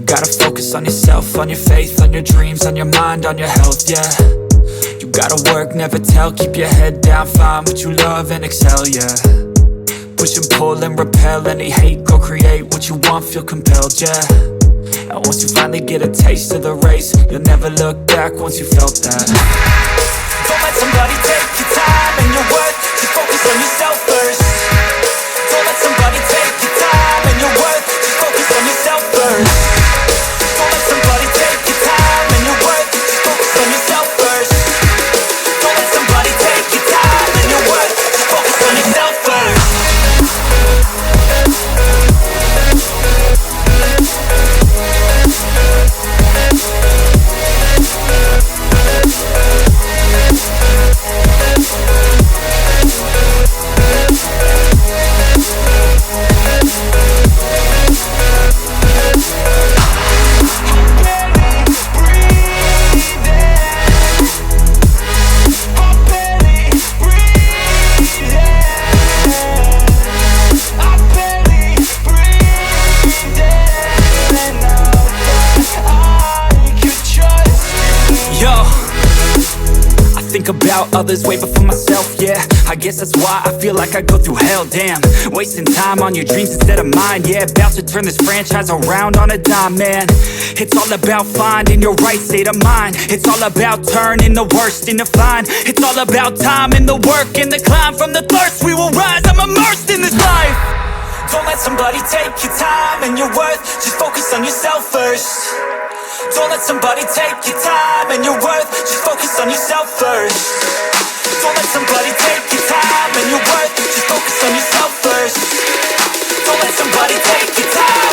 gotta focus on yourself, on your faith, on your dreams, on your mind, on your health, yeah. You gotta work, never tell, keep your head down, find what you love and excel, yeah. Push and pull and repel any hate, go create what you want, feel compelled, yeah. And once you finally get a taste of the race, you'll never look back once you felt that. Don't let somebody take your time and your worth, just focus on yourself first. Don't let somebody take your time and your worth, just focus on yourself first. Don't let somebody take your time and your worth, just focus on yourself first. Don't let somebody take your time and your worth, just focus on yourself first. About others way before myself, yeah. I guess that's why I feel like I go through hell, damn. Wasting time on your dreams instead of mine, yeah. About to turn this franchise around on a dime, man. It's all about finding your right state of mind. It's all about turning the worst into fine. It's all about time and the work and the climb. From the thirst we will rise, I'm immersed in this life. Don't let somebody take your time and your worth, just focus on yourself first. Don't let somebody take your time and your worth, just focus on yourself first. Don't let somebody take your time and your worth, just focus on yourself first. Don't let somebody take your time